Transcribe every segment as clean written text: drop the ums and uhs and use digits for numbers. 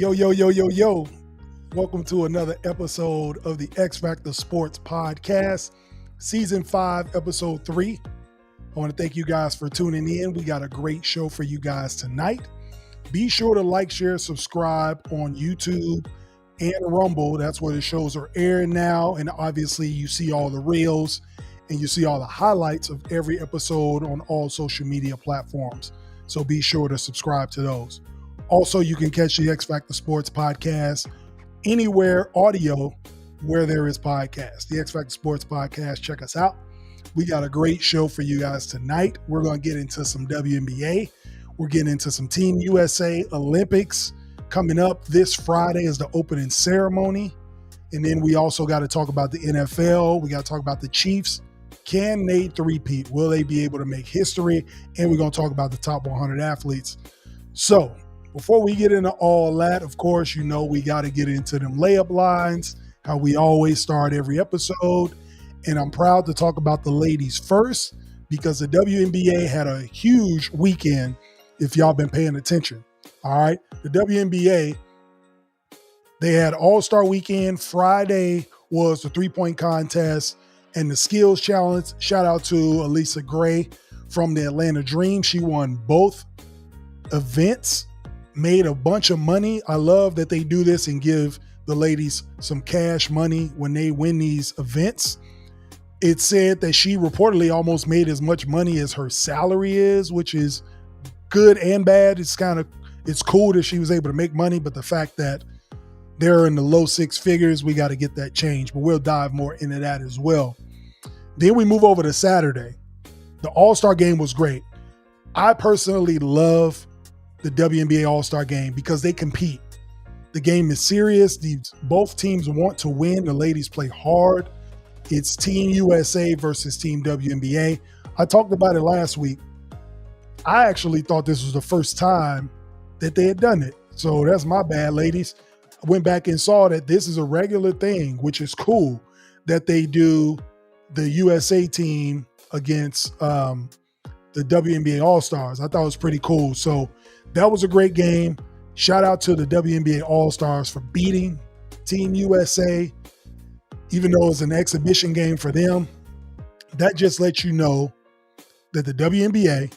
Yo, yo, yo, yo, yo. Welcome to another episode of the X Factor Sports Podcast, Season 5, Episode 3. I want to thank you guys for tuning in. We got a great show for you guys tonight. Be sure to like, share, subscribe on YouTube and Rumble. That's where the shows are airing now. And obviously, you see all the reels and you see all the highlights of every episode on all social media platforms. So be sure to subscribe to those. Also, you can catch the X Factor Sports Podcast anywhere audio where there is podcasts. The X Factor Sports Podcast, check us out. We got a great show for you guys tonight. We're going to get into some WNBA. We're getting into some Team USA Olympics. Coming up this Friday is the opening ceremony. And then we also got to talk about the NFL. We got to talk about the Chiefs. Can they three-peat? Will they be able to make history? And we're going to talk about the top 100 athletes. So, before we get into all that, of course, you know we got to get into them layup lines, how we always start every episode. And I'm proud to talk about the ladies first because the WNBA had a huge weekend if y'all been paying attention. All right. The WNBA, they had All-Star Weekend. Friday was the three-point contest and the skills challenge. Shout out to Alisa Gray from the Atlanta Dream. She won both events. Made a bunch of money. I love that they do this and give the ladies some cash money when they win these events. It said that she reportedly almost made as much money as her salary is, which is good and bad. It's cool that she was able to make money, but the fact that they're in the low six figures, we got to get that changed, but we'll dive more into that as well. Then we move over to Saturday. The All-Star game was great. I personally love the WNBA All-Star game because they compete. The game is serious. Both teams want to win. The ladies play hard. It's Team USA versus Team WNBA. I talked about it last week. I actually thought this was the first time that they had done it. So that's my bad, ladies. I went back and saw that this is a regular thing, which is cool that they do the USA team against the WNBA All-Stars. I thought it was pretty cool. So that was a great game. Shout out to the WNBA All-Stars for beating Team USA, even though it's an exhibition game for them. That just lets you know that the WNBA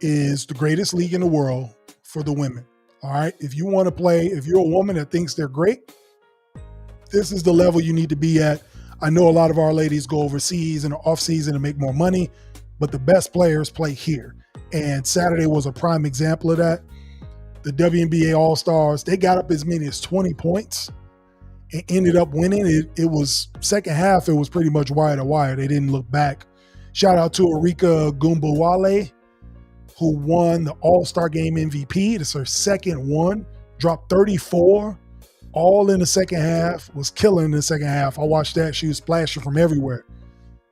is the greatest league in the world for the women. All right. If you want to play, if you're a woman that thinks they're great, this is the level you need to be at. I know a lot of our ladies go overseas in the off season to make more money, but the best players play here. And Saturday was a prime example of that. The WNBA All-Stars, they got up as many as 20 points and ended up winning. It was second half, it was pretty much wire to wire. They didn't look back. Shout out to Erika Ogunbowale, who won the All-Star Game MVP. It's her second one. Dropped 34, all in the second half. Was killing in the second half. I watched that. She was splashing from everywhere.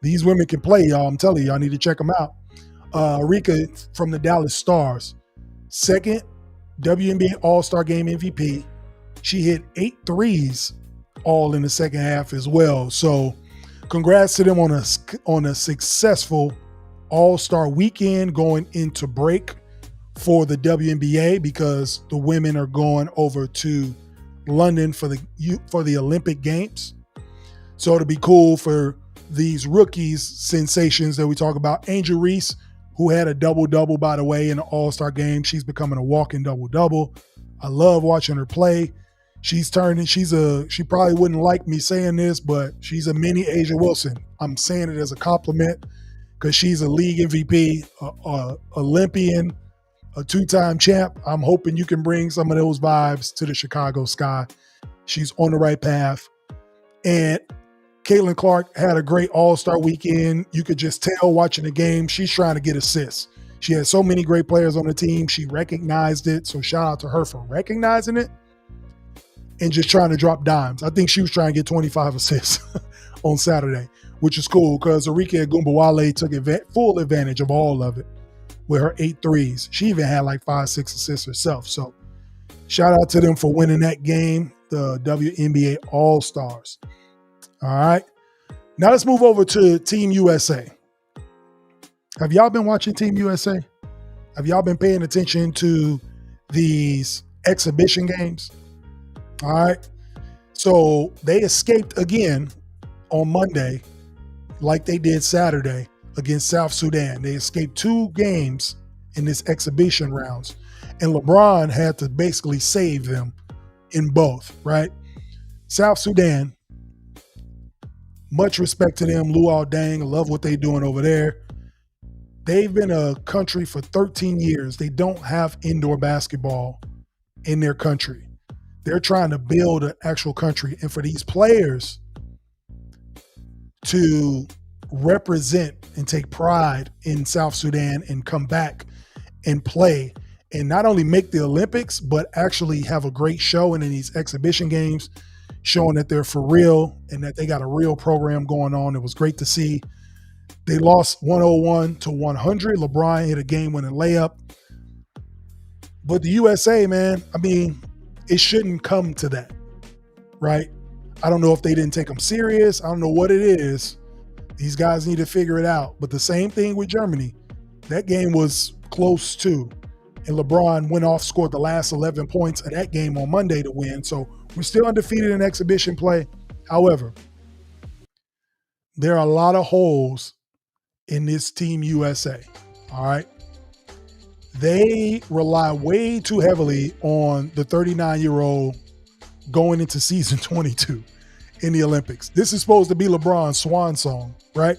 These women can play, y'all. I'm telling you, I need to check them out. Erika from the Dallas Stars, second WNBA All-Star Game MVP. She hit 8 threes all in the second half as well. So congrats to them on a successful All-Star weekend going into break for the WNBA because the women are going over to London for the Olympic Games. So it'll be cool for these rookies, sensations that we talk about. Angel Reese, who had a double-double, by the way, in the All-Star game. She's becoming a walking double-double. I love watching her play. She probably wouldn't like me saying this, but she's a mini Asia Wilson. I'm saying it as a compliment because she's a league MVP, Olympian, a two-time champ. I'm hoping you can bring some of those vibes to the Chicago Sky. She's on the right path. And Caitlin Clark had a great All-Star weekend. You could just tell watching the game, she's trying to get assists. She had so many great players on the team. She recognized it. So shout out to her for recognizing it and just trying to drop dimes. I think she was trying to get 25 assists on Saturday, which is cool because Erika Ogunbowale took full advantage of all of it with her 8 threes. She even had like 5-6 assists herself. So shout out to them for winning that game, the WNBA All-Stars. All right. Now let's move over to Team USA. Have y'all been watching Team USA? Have y'all been paying attention to these exhibition games? All right. So they escaped again on Monday, like they did Saturday against South Sudan. They escaped 2 games in this exhibition rounds. And LeBron had to basically save them in both, right? South Sudan, much respect to them. Luau Dang, I love what they're doing over there. They've been a country for 13 years. They don't have indoor basketball in their country. They're trying to build an actual country. And for these players to represent and take pride in South Sudan and come back and play and not only make the Olympics, but actually have a great showing in these exhibition games, showing that they're for real and that they got a real program going on. It was great to see. They lost 101 to 100. LeBron hit a game-winning layup. But the USA, man, I mean, it shouldn't come to that, right? I don't know if they didn't take them serious. I don't know what it is. These guys need to figure it out. But the same thing with Germany. That game was close too. And LeBron went off, scored the last 11 points of that game on Monday to win. So we're still undefeated in exhibition play. However, there are a lot of holes in this Team USA, all right? They rely way too heavily on the 39-year-old going into season 22 in the Olympics. This is supposed to be LeBron's swan song, right?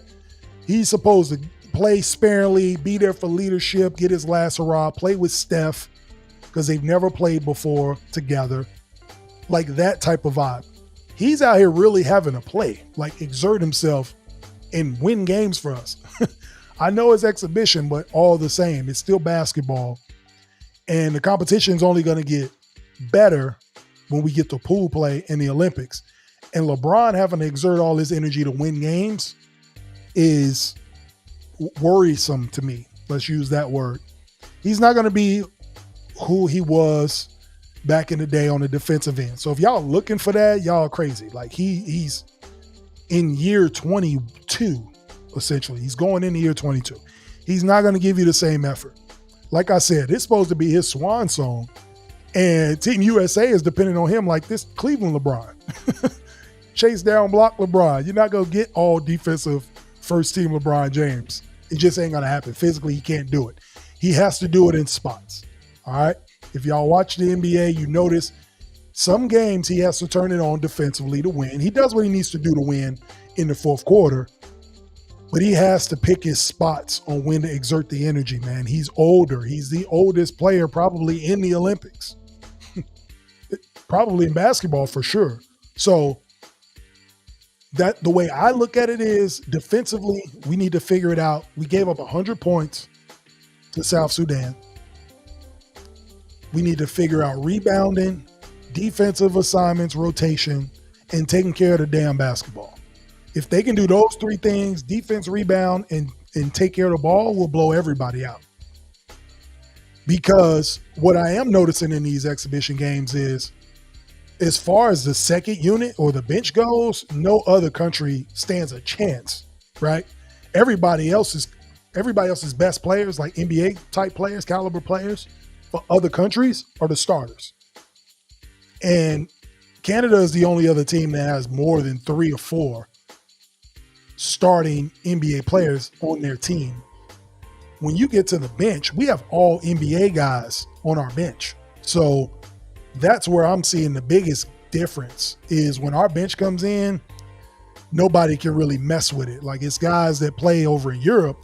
He's supposed to play sparingly, be there for leadership, get his last hurrah, play with Steph because they've never played before together. Like that type of vibe. He's out here really having to play, like exert himself and win games for us. I know it's exhibition, but all the same, it's still basketball. And the competition is only going to get better when we get to pool play in the Olympics. And LeBron having to exert all his energy to win games is worrisome to me. Let's use that word. He's not going to be who he was back in the day on the defensive end. So if y'all looking for that, y'all are crazy. Like he's in year 22, essentially. He's going into year 22. He's not going to give you the same effort. Like I said, it's supposed to be his swan song. And Team USA is depending on him like this Cleveland LeBron. Chase down, block LeBron. You're not going to get all defensive first team LeBron James. It just ain't going to happen. Physically, he can't do it. He has to do it in spots. All right? If y'all watch the NBA, you notice some games he has to turn it on defensively to win. He does what he needs to do to win in the fourth quarter, but he has to pick his spots on when to exert the energy, man. He's older. He's the oldest player probably in the Olympics. Probably in basketball for sure. So that the way I look at it is defensively, we need to figure it out. We gave up 100 points to South Sudan. We need to figure out rebounding, defensive assignments, rotation, and taking care of the damn basketball. If they can do those 3 things, defense, rebound, and take care of the ball, we'll blow everybody out. Because what I am noticing in these exhibition games is, as far as the second unit or the bench goes, no other country stands a chance, right? Everybody else's best players, like NBA type players, caliber players for other countries, are the starters. And Canada is the only other team that has more than 3 or 4 starting NBA players on their team. When you get to the bench, we have all NBA guys on our bench. So that's where I'm seeing the biggest difference is when our bench comes in, nobody can really mess with it. Like it's guys that play over in Europe,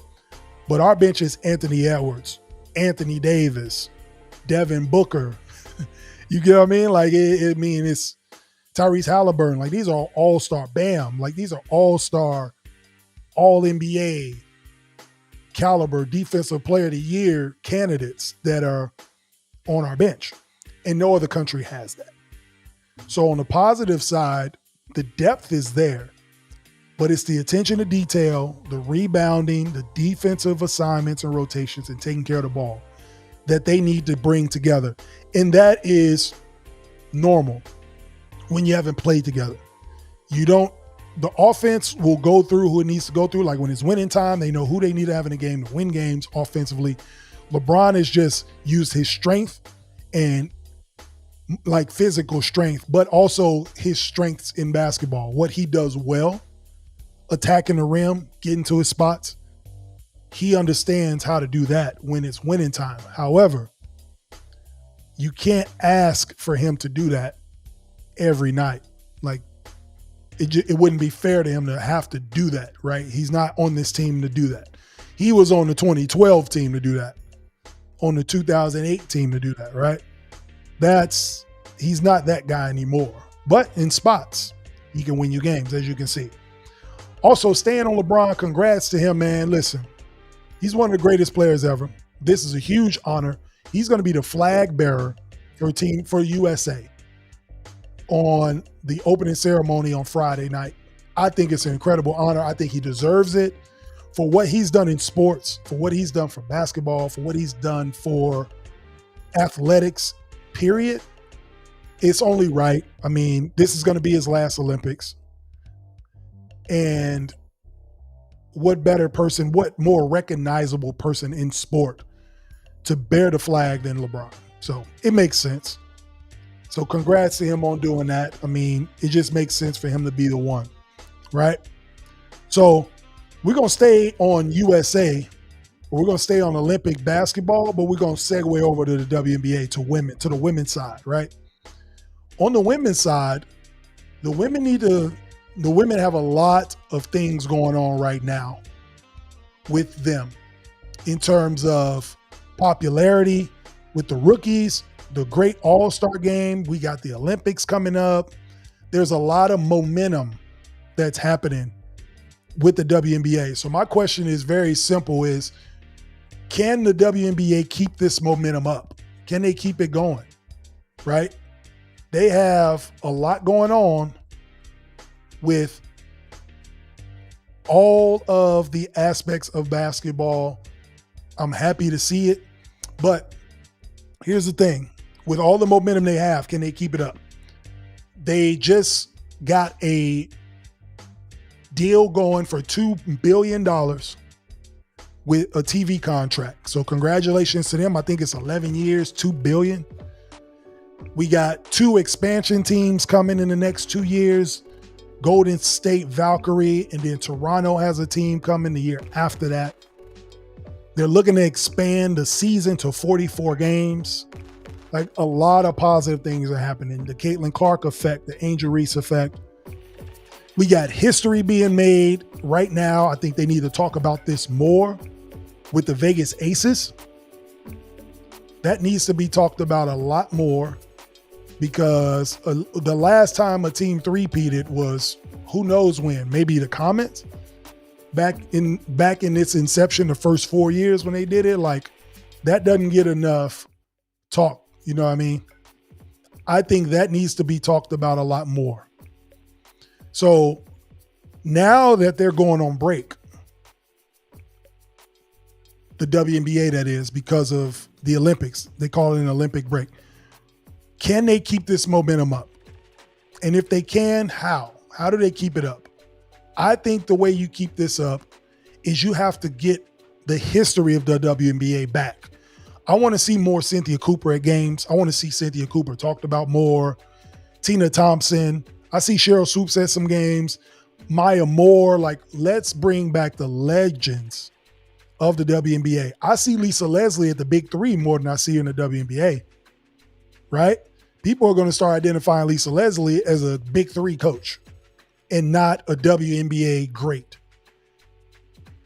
but our bench is Anthony Edwards, Anthony Davis, Devin Booker. You get what I mean? Like it's Tyrese Halliburton. Like these are all-star Bam. Like these are all-star, all-NBA caliber defensive player of the year candidates that are on our bench. And no other country has that. So on the positive side, the depth is there, but it's the attention to detail, the rebounding, the defensive assignments and rotations, and taking care of the ball that they need to bring together. And that is normal when you haven't played together. The offense will go through who it needs to go through. Like when it's winning time, they know who they need to have in the game to win games offensively. LeBron has just used his strength and like physical strength, but also his strengths in basketball, what he does well, attacking the rim, getting to his spots. He understands how to do that when it's winning time. However, you can't ask for him to do that every night. Like, it wouldn't be fair to him to have to do that, right? He's not on this team to do that. He was on the 2012 team to do that, on the 2008 team to do that, right? He's not that guy anymore. But in spots, he can win you games, as you can see. Also, staying on LeBron, congrats to him, man. Listen, he's one of the greatest players ever. This is a huge honor. He's going to be the flag bearer for USA on the opening ceremony on Friday night. I think it's an incredible honor. I think he deserves it for what he's done in sports, for what he's done for basketball, for what he's done for athletics, period. It's only right. I mean, this is going to be his last Olympics. And what more recognizable person in sport to bear the flag than LeBron? So it makes sense. So congrats to him on doing that. I mean, it just makes sense for him to be the one, right? So we're going to stay on USA, or we're going to stay on Olympic basketball, but we're going to segue over to the WNBA, to the women's side, right? On the women's side, the women have a lot of things going on right now with them in terms of popularity with the rookies, the great all-star game. We got the Olympics coming up. There's a lot of momentum that's happening with the WNBA. So my question is very simple, is can the WNBA keep this momentum up? Can they keep it going, right? They have a lot going on with all of the aspects of basketball. I'm happy to see it. But here's the thing. With all the momentum they have, can they keep it up? They just got a deal going for $2 billion with a TV contract. So congratulations to them. I think it's 11 years, $2 billion. We got 2 expansion teams coming in the next 2 years. Golden State Valkyrie, and then Toronto has a team coming the year after that. They're looking to expand the season to 44 games. Like, a lot of positive things are happening. The Caitlin Clark effect, the Angel Reese effect. We got history being made right now. I think they need to talk about this more with the Vegas Aces. That needs to be talked about a lot more, because the last time a team three-peated was who knows when, maybe the Comets back in its inception, the first 4 years when they did it. Like, that doesn't get enough talk. You know what I mean? I think that needs to be talked about a lot more. So now that they're going on break, the WNBA, that is, because of the Olympics, they call it an Olympic break. Can they keep this momentum up? And if they can, how? How do they keep it up? I think the way you keep this up is you have to get the history of the WNBA back. I want to see more Cynthia Cooper at games. I want to see Cynthia Cooper talked about more. Tina Thompson. I see Cheryl Swoops at some games. Maya Moore. Like, let's bring back the legends of the WNBA. I see Lisa Leslie at the Big Three more than I see her in the WNBA, right? People are going to start identifying Lisa Leslie as a Big Three coach and not a WNBA great.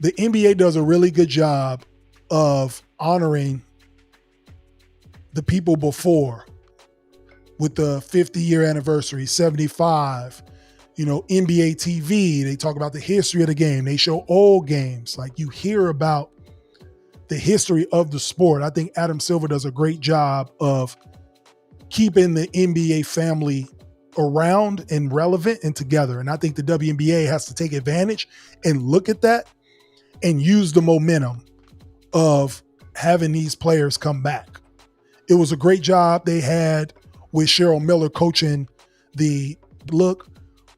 The NBA does a really good job of honoring the people before with the 50-year anniversary, 75, NBA TV. They talk about the history of the game. They show old games. Like, you hear about the history of the sport. I think Adam Silver does a great job of keeping the NBA family around and relevant and together. And I think the WNBA has to take advantage and look at that and use the momentum of having these players come back. It was a great job they had with Cheryl Miller coaching the look.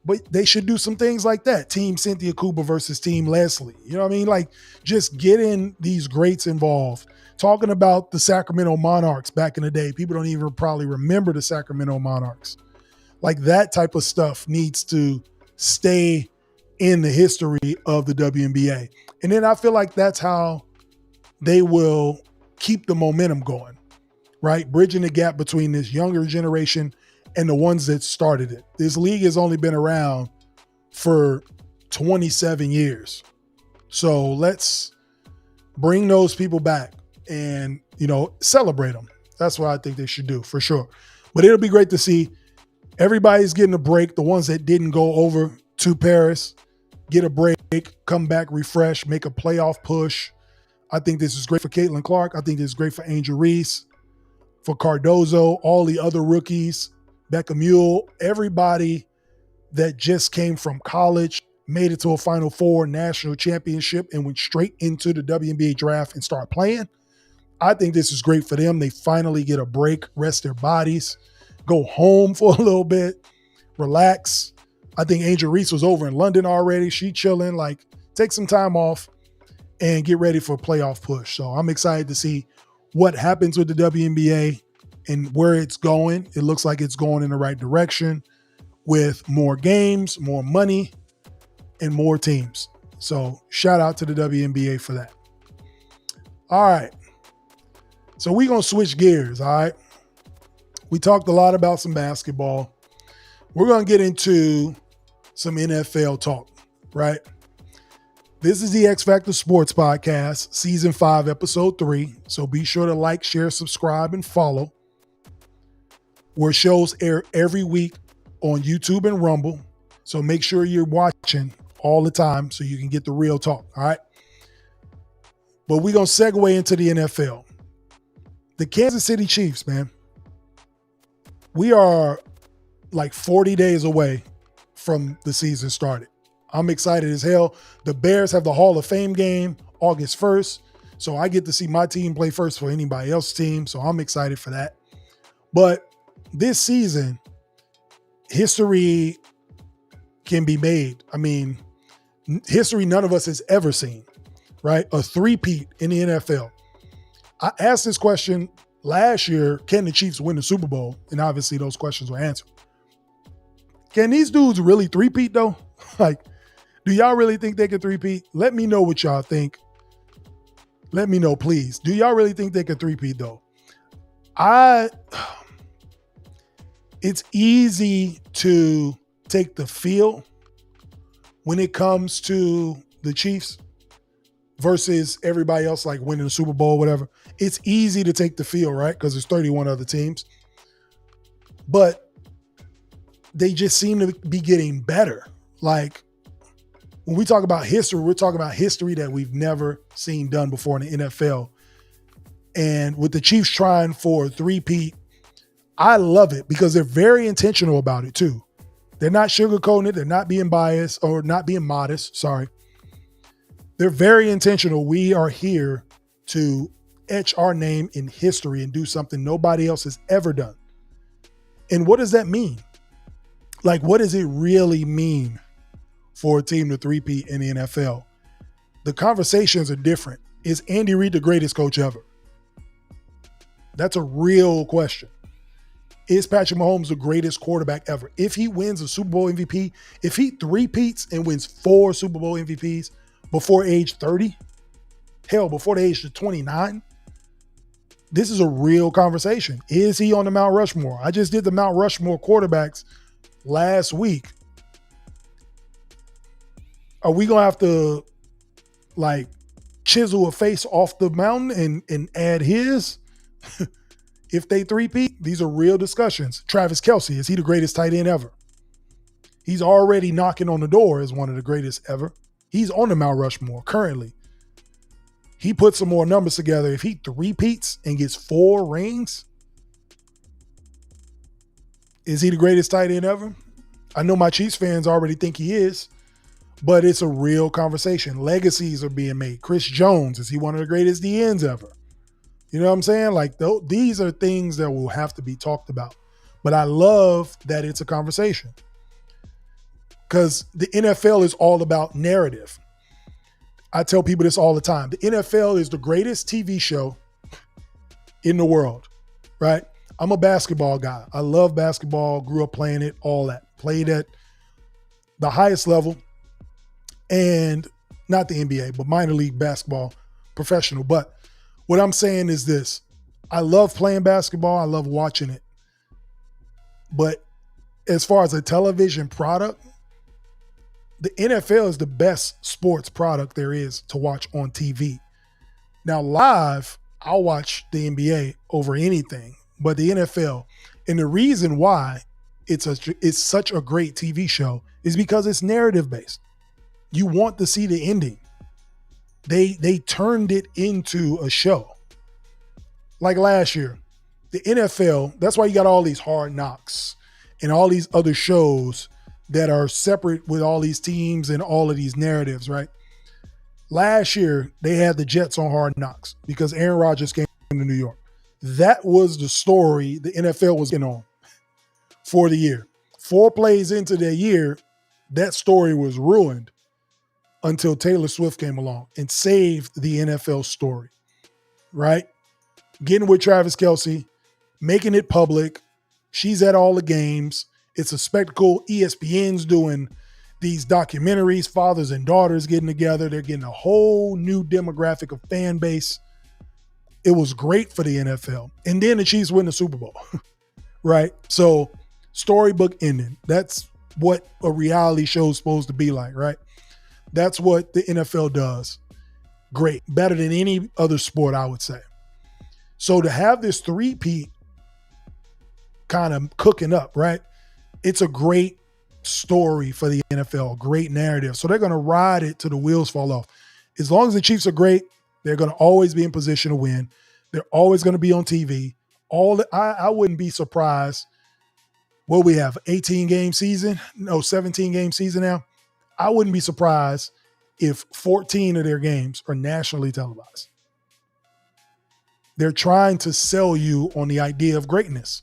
But they should do some things like that. Team Cynthia Cooper versus Team Leslie. You know what I mean? Like, just getting these greats involved. Talking about the Sacramento Monarchs back in the day. People don't even probably remember the Sacramento Monarchs. Like, that type of stuff needs to stay in the history of the WNBA. And then I feel like that's how they will keep the momentum going, right? Bridging the gap between this younger generation and the ones that started it. This league has only been around for 27 years. So let's bring those people back and, celebrate them. That's what I think they should do, for sure. But it'll be great to see everybody's getting a break. The ones that didn't go over to Paris, get a break, come back refreshed, make a playoff push. I think this is great for Caitlin Clark. I think this is great for Angel Reese, for Cardozo, all the other rookies, Becca Mule, everybody that just came from college, made it to a Final Four national championship and went straight into the WNBA draft and start playing. I think this is great for them. They finally get a break, rest their bodies, go home for a little bit, relax. I think Angel Reese was over in London already. She chilling, like, take some time off and get ready for a playoff push. So I'm excited to see what happens with the WNBA and where it's going. It looks like it's going in the right direction with more games, more money, and more teams. So shout out to the WNBA for that. All right. So we're going to switch gears, all right? We talked a lot about some basketball. We're going to get into some NFL talk, right? This is the X Factor Sports Podcast, Season 5, Episode 3. So be sure to like, share, subscribe, and follow. Where shows air every week on YouTube and Rumble. So make sure you're watching all the time so you can get the real talk, all right? But we're going to segue into the NFL. The Kansas City Chiefs, man. We are like 40 days away from the season started. I'm excited as hell. The Bears have the Hall of Fame game August 1st. So I get to see my team play first for anybody else's team. So I'm excited for that. But this season, history can be made. I mean, history none of us has ever seen, right? A three-peat in the NFL. I asked this question last year, can the Chiefs win the Super Bowl? And obviously those questions were answered. Can these dudes really three-peat though? Like, do y'all really think they can three-peat? Let me know what y'all think. Let me know, please. Do y'all really think they can three-peat though? It's easy to take the feel when it comes to the Chiefs versus everybody else, like winning the Super Bowl, whatever. It's easy to take the feel, right? Because there's 31 other teams. But they just seem to be getting better. Like, when we talk about history, we're talking about history that we've never seen done before in the NFL. And with the Chiefs trying for a three-peat, I love it because they're very intentional about it too. They're not sugarcoating it. They're not being biased or not being modest. Sorry. They're very intentional. We are here to etch our name in history and do something nobody else has ever done. And what does that mean? Like, what does it really mean for a team to three-peat in the NFL? The conversations are different. Is Andy Reid the greatest coach ever? That's a real question. Is Patrick Mahomes the greatest quarterback ever? If he wins a Super Bowl MVP, if he three-peats and wins 4 Super Bowl MVPs before age 30, hell, before the age of 29, this is a real conversation. Is he on the Mount Rushmore? I just did the Mount Rushmore quarterbacks last week. Are we going to have to, like, chisel a face off the mountain and add his? If they three-peat, these are real discussions. Travis Kelce, is he the greatest tight end ever? He's already knocking on the door as one of the greatest ever. He's on the Mount Rushmore currently. He puts some more numbers together. If he three-peats and gets 4 rings, is he the greatest tight end ever? I know my Chiefs fans already think he is, but it's a real conversation. Legacies are being made. Chris Jones, is he one of the greatest DNs ever? You know what I'm saying? Like, these are things that will have to be talked about. But I love that it's a conversation. because the NFL is all about narrative. I tell people this all the time. The NFL is the greatest TV show in the world, right? I'm a basketball guy. I love basketball, grew up playing it, all that. Played at the highest level, and not the NBA, but minor league basketball, professional. But what I'm saying is this. I love playing basketball. I love watching it. But as far as a television product, the NFL is the best sports product there is to watch on TV. Now, live, I'll watch the NBA over anything, but the NFL, and the reason why it's such a great TV show is because it's narrative based. You want to see the ending. They turned it into a show. Like last year, the NFL, that's why you got all these Hard Knocks and all these other shows that are separate with all these teams and all of these narratives, right? Last year, they had the Jets on Hard Knocks because Aaron Rodgers came to New York. That was the story the NFL was getting on for the year. 4 plays into their year, that story was ruined until Taylor Swift came along and saved the NFL story, right? Getting with Travis Kelce, making it public. She's at all the games. It's a spectacle. ESPN's doing these documentaries, fathers and daughters getting together. They're getting a whole new demographic of fan base. It was great for the NFL. And then the Chiefs win the Super Bowl, right? So storybook ending. That's what a reality show is supposed to be like, right? That's what the NFL does. Great. Better than any other sport, I would say. So to have this three-peat kind of cooking up, right? It's a great story for the NFL, great narrative. So they're going to ride it till the wheels fall off. As long as the Chiefs are great, they're going to always be in position to win. They're always going to be on TV. I wouldn't be surprised. What we have, 18-game season? No, 17-game season now. I wouldn't be surprised if 14 of their games are nationally televised. They're trying to sell you on the idea of greatness.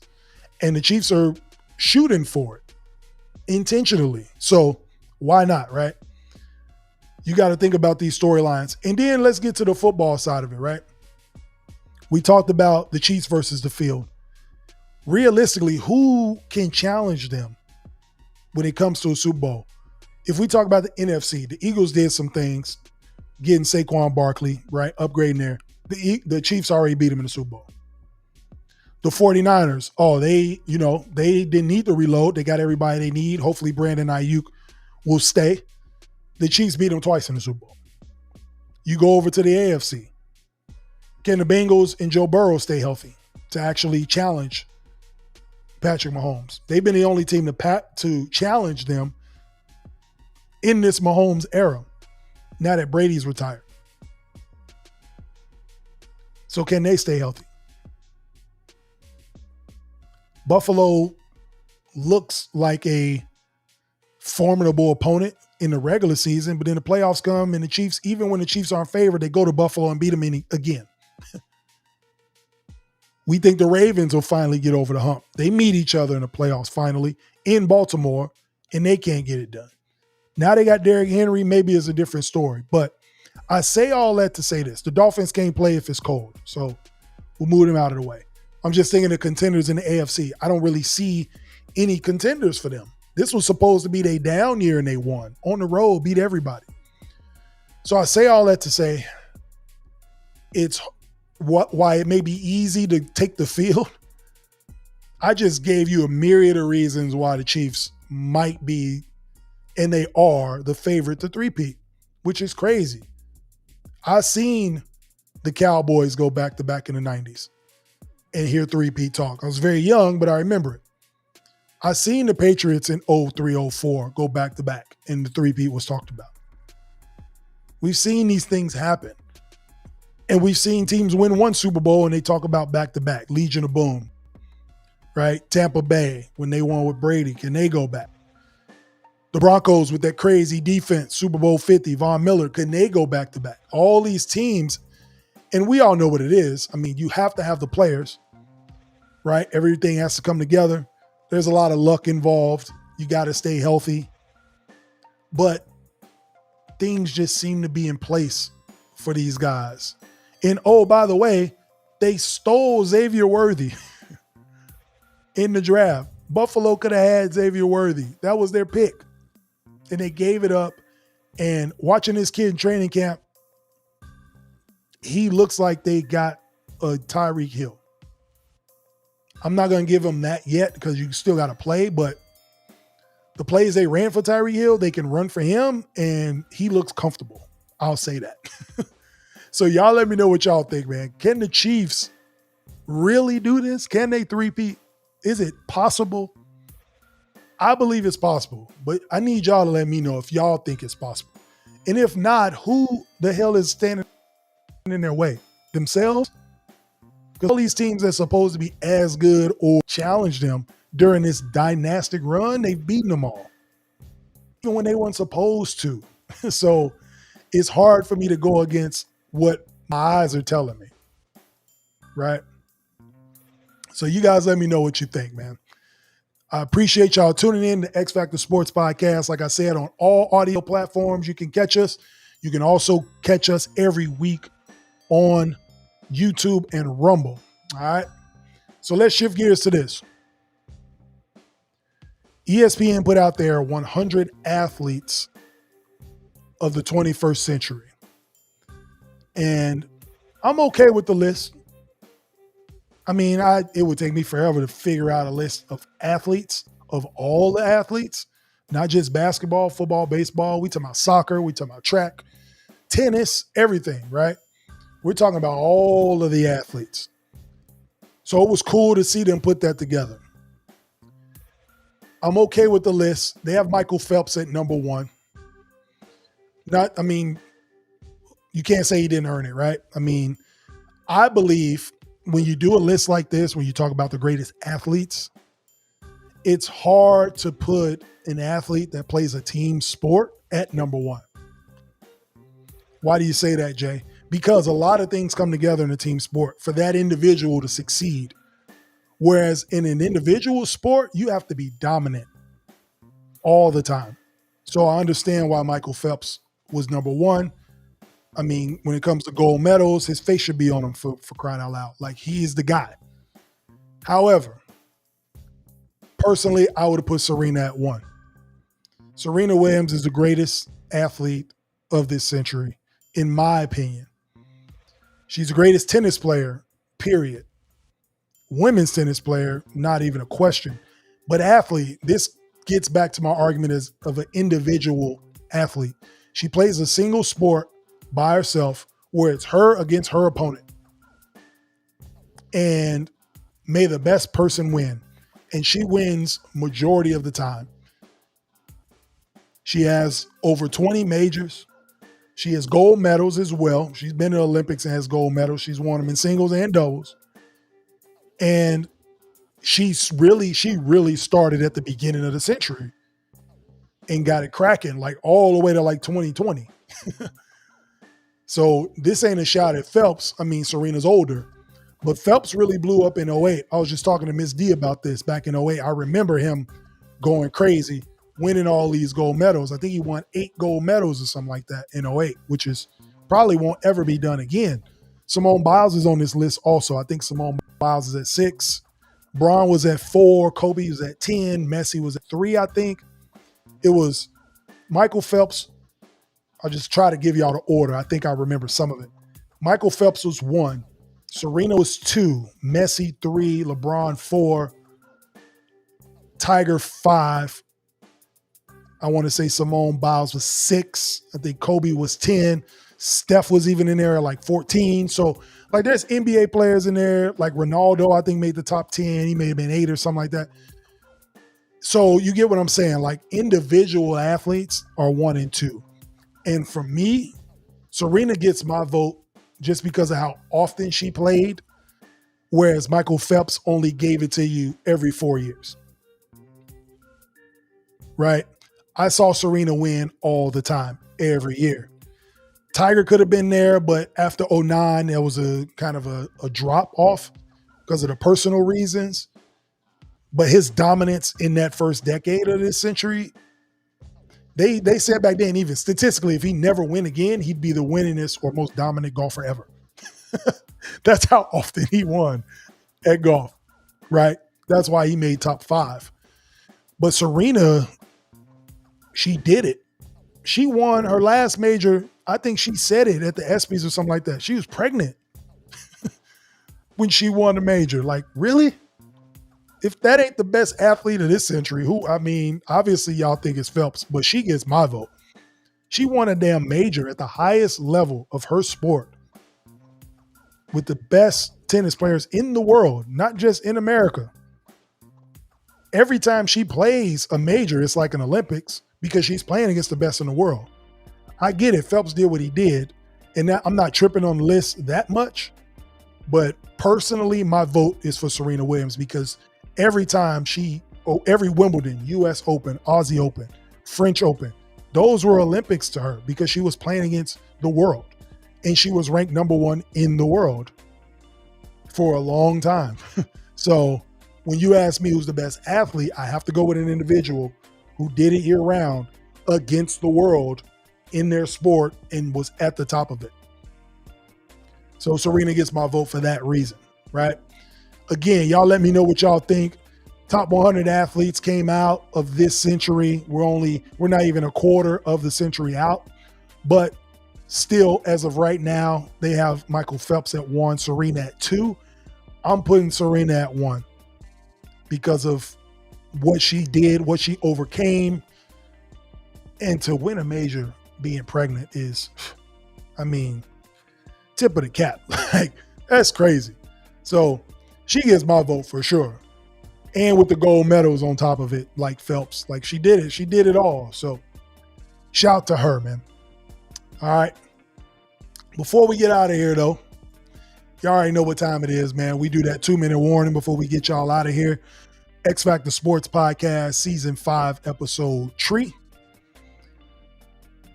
And the Chiefs are shooting for it intentionally. So why not, right? You got to think about these storylines. And then let's get to the football side of it, right? We talked about the Chiefs versus the field. Realistically, who can challenge them when it comes to a Super Bowl? If we talk about the NFC, the Eagles did some things, getting Saquon Barkley, right? Upgrading there. The Chiefs already beat them in the Super Bowl. The 49ers, they didn't need to reload. They got everybody they need. Hopefully Brandon Ayuk will stay. The Chiefs beat them twice in the Super Bowl. You go over to the AFC. Can the Bengals and Joe Burrow stay healthy to actually challenge Patrick Mahomes? They've been the only team to challenge them in this Mahomes era, now that Brady's retired. So can they stay healthy? Buffalo looks like a formidable opponent in the regular season, but then the playoffs come and the Chiefs, even when the Chiefs aren't favored, they go to Buffalo and beat them again. We think the Ravens will finally get over the hump. They meet each other in the playoffs finally in Baltimore, and they can't get it done. Now they got Derrick Henry, maybe it's a different story. But I say all that to say this. The Dolphins can't play if it's cold, so we'll move them out of the way. I'm just thinking of contenders in the AFC. I don't really see any contenders for them. This was supposed to be their down year, and they won. On the road, beat everybody. So I say all that to say it's why it may be easy to take the field. I just gave you a myriad of reasons why the Chiefs might be, and they are, the favorite to three-peat, which is crazy. I seen the Cowboys go back-to-back in the 90s and hear three-peat talk. I was very young, but I remember it. I seen the Patriots in 03, 04 go back-to-back, and the three-peat was talked about. We've seen these things happen. And we've seen teams win one Super Bowl and they talk about back-to-back. Legion of Boom, right? Tampa Bay, when they won with Brady, can they go back? The Broncos with that crazy defense, Super Bowl 50, Von Miller, can they go back-to-back? All these teams, and we all know what it is. I mean, you have to have the players, right? Everything has to come together. There's a lot of luck involved. You got to stay healthy. but things just seem to be in place for these guys. And oh, by the way, they stole Xavier Worthy in the draft. Buffalo could have had Xavier Worthy. That was their pick. And they gave it up. And watching this kid in training camp, he looks like they got a Tyreek Hill. I'm not going to give him that yet because you still got to play, but the plays they ran for Tyreek Hill, they can run for him, and he looks comfortable. I'll say that. So y'all let me know what y'all think, man. Can the Chiefs really do this? Can they three-peat? Is it possible? I believe it's possible, but I need y'all to let me know if y'all think it's possible. And if not, who the hell is standing in their way? Themselves? Because all these teams that's supposed to be as good or challenge them during this dynastic run, they've beaten them all. Even when they weren't supposed to. So it's hard for me to go against what my eyes are telling me. Right? So you guys let me know what you think, man. I appreciate y'all tuning in to X Factor Sports Podcast. Like I said, on all audio platforms, you can catch us. You can also catch us every week on YouTube and Rumble. All right. So let's shift gears to this. ESPN put out their 100 athletes of the 21st century. And I'm okay with the list. I mean, it would take me forever to figure out a list of athletes, of all the athletes, not just basketball, football, baseball. We talking about soccer, we talking about track, tennis, everything, right? We're talking about all of the athletes. So it was cool to see them put that together. I'm okay with the list. They have Michael Phelps at number 1. You can't say he didn't earn it, right? I mean, I believe when you do a list like this, when you talk about the greatest athletes, it's hard to put an athlete that plays a team sport at number 1. Why do you say that, Jay? Because a lot of things come together in a team sport for that individual to succeed. Whereas in an individual sport, you have to be dominant all the time. So I understand why Michael Phelps was number 1. I mean, when it comes to gold medals, his face should be on him for crying out loud. Like, he is the guy. However, personally, I would have put Serena at 1. Serena Williams is the greatest athlete of this century, in my opinion. She's the greatest tennis player, period. Women's tennis player, not even a question. But athlete, this gets back to my argument as of an individual athlete. She plays a single sport by herself where it's her against her opponent. And may the best person win. And she wins majority of the time. She has over 20 majors. She has gold medals as well. She's been to the Olympics and has gold medals. She's won them in singles and doubles. And she really started at the beginning of the century and got it cracking, like all the way to like 2020. So this ain't a shot at Phelps. I mean, Serena's older, but Phelps really blew up in 2008. I was just talking to Miss D about this back in 2008. I remember him going crazy, winning all these gold medals. I think he won 8 gold medals or something like that in 2008, which is probably won't ever be done again. Simone Biles is on this list also. I think Simone Biles is at 6. Bron was at 4. Kobe was at 10. Messi was at 3, I think. It was Michael Phelps. I'll just try to give y'all the order. I think I remember some of it. Michael Phelps was 1. Serena was 2. Messi 3. LeBron 4. Tiger 5. I want to say Simone Biles was 6. I think Kobe was 10. Steph was even in there at like 14. So like there's NBA players in there, like Ronaldo, I think made the top 10. He may have been 8 or something like that. So you get what I'm saying? Like individual athletes are 1 and 2. And for me, Serena gets my vote just because of how often she played, whereas Michael Phelps only gave it to you every 4 years. Right? I saw Serena win all the time, every year. Tiger could have been there, but after 2009, there was a kind of a drop off because of the personal reasons. But his dominance in that first decade of this century, They said back then, even statistically, if he never win again, he'd be the winningest or most dominant golfer ever. That's how often he won at golf, right? That's why he made top 5. But Serena, she did it. She won her last major. I think she said it at the ESPYs or something like that. She was pregnant when she won the major. Like, really? If that ain't the best athlete of this century, obviously y'all think it's Phelps, but she gets my vote. She won a damn major at the highest level of her sport with the best tennis players in the world, not just in America. Every time she plays a major, it's like an Olympics because she's playing against the best in the world. I get it. Phelps did what he did, and I'm not tripping on the list that much, but personally, my vote is for Serena Williams because every Wimbledon, US Open, Aussie Open, French Open, those were Olympics to her because she was playing against the world and she was ranked number 1 in the world for a long time. So when you ask me who's the best athlete, I have to go with an individual who did it year round against the world in their sport and was at the top of it. So Serena gets my vote for that reason, right? Again, y'all let me know what y'all think. Top 100 athletes came out of this century. We're not even a quarter of the century out, but still, as of right now, they have Michael Phelps at 1, Serena at 2. I'm putting Serena at 1 because of what she did, what she overcame, and to win a major being pregnant is, tip of the cap. Like, that's crazy. So she gets my vote for sure. And with the gold medals on top of it, like Phelps, like she did it. She did it all. So shout to her, man. All right. Before we get out of here, though, y'all already know what time it is, man. We do that 2-minute warning before we get y'all out of here. X Factor Sports Podcast, Season 5, Episode 3.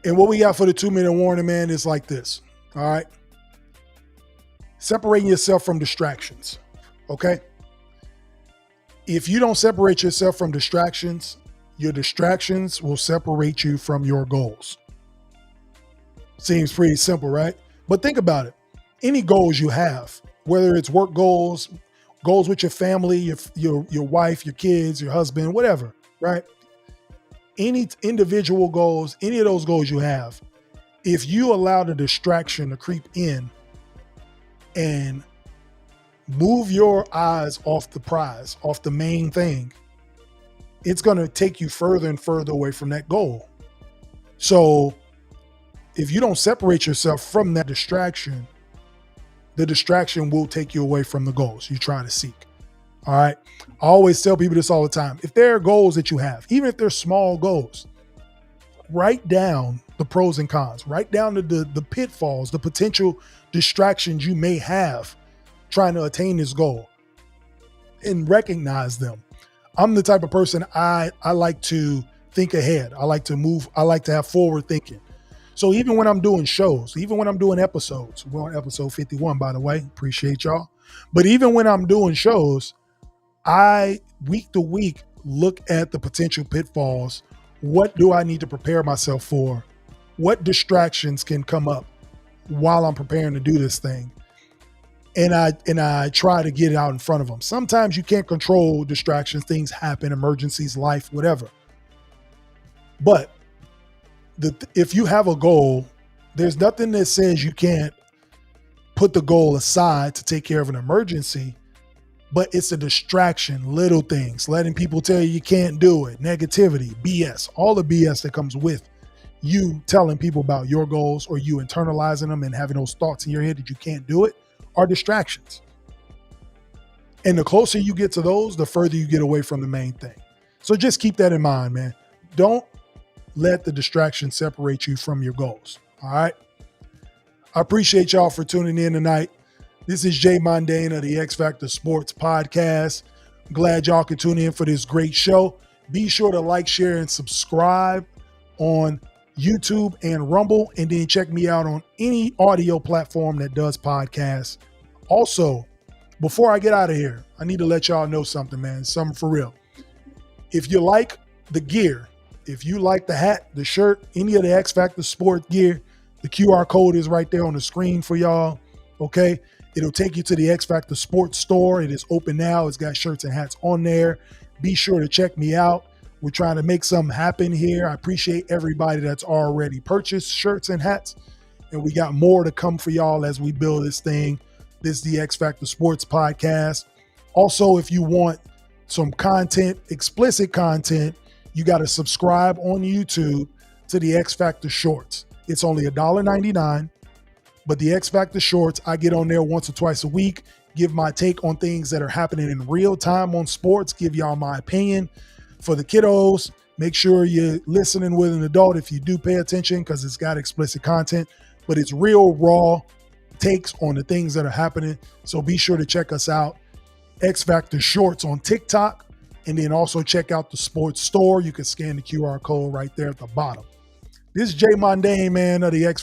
And what we got for the 2-minute warning, man, is like this. All right. Separating yourself from distractions. Okay. If you don't separate yourself from distractions, your distractions will separate you from your goals. Seems pretty simple, right? But think about it. Any goals you have, whether it's work goals, goals with your family, your wife, your kids, your husband, whatever, right? Any individual goals, any of those goals you have, if you allow the distraction to creep in and move your eyes off the prize, off the main thing, it's going to take you further and further away from that goal. So if you don't separate yourself from that distraction, the distraction will take you away from the goals you try to seek. All right. I always tell people this all the time. If there are goals that you have, even if they're small goals, write down the pros and cons, write down the pitfalls, the potential distractions you may have trying to attain this goal and recognize them. I'm the type of person, I like to think ahead. I like to move. I like to have forward thinking. So even when I'm doing shows, even when I'm doing episodes, we're on episode 51, by the way, appreciate y'all. But even when I'm doing shows, I week to week look at the potential pitfalls. What do I need to prepare myself for? What distractions can come up while I'm preparing to do this thing? And I try to get out in front of them. Sometimes you can't control distractions. Things happen, emergencies, life, whatever. But if you have a goal, there's nothing that says you can't put the goal aside to take care of an emergency, but it's a distraction, little things, letting people tell you can't do it, negativity, BS, all the BS that comes with you telling people about your goals or you internalizing them and having those thoughts in your head that you can't do it are distractions. And the closer you get to those, the further you get away from the main thing. So just keep that in mind, man. Don't let the distraction separate you from your goals. All right. I appreciate y'all for tuning in tonight. This is Jay Mondane of the X Factor Sports Podcast. I'm glad y'all can tune in for this great show. Be sure to like, share, and subscribe on YouTube and Rumble, and then check me out on any audio platform that does podcasts. Also, before I get out of here, I need to let y'all know something, man. Something for real. If you like the gear, if you like the hat, the shirt, any of the X Factor Sport gear, the QR code is right there on the screen for y'all. Okay. It'll take you to the X Factor Sports store. It is open now. It's got shirts and hats on there. Be sure to check me out. We're trying to make something happen here. I appreciate everybody that's already purchased shirts and hats. And we got more to come for y'all as we build this thing. This is the X Factor Sports Podcast. Also, if you want some content, explicit content, you got to subscribe on YouTube to the X Factor Shorts. It's only $1.99. But the X Factor Shorts, I get on there once or twice a week, give my take on things that are happening in real time on sports, give y'all my opinion. For the kiddos, make sure you're listening with an adult if you do pay attention, because it's got explicit content, but it's real raw takes on the things that are happening. So be sure to check us out. X Factor Shorts on TikTok, and then also check out the sports store. You can scan the QR code right there at the bottom. This is Jay Mondane, man, of the X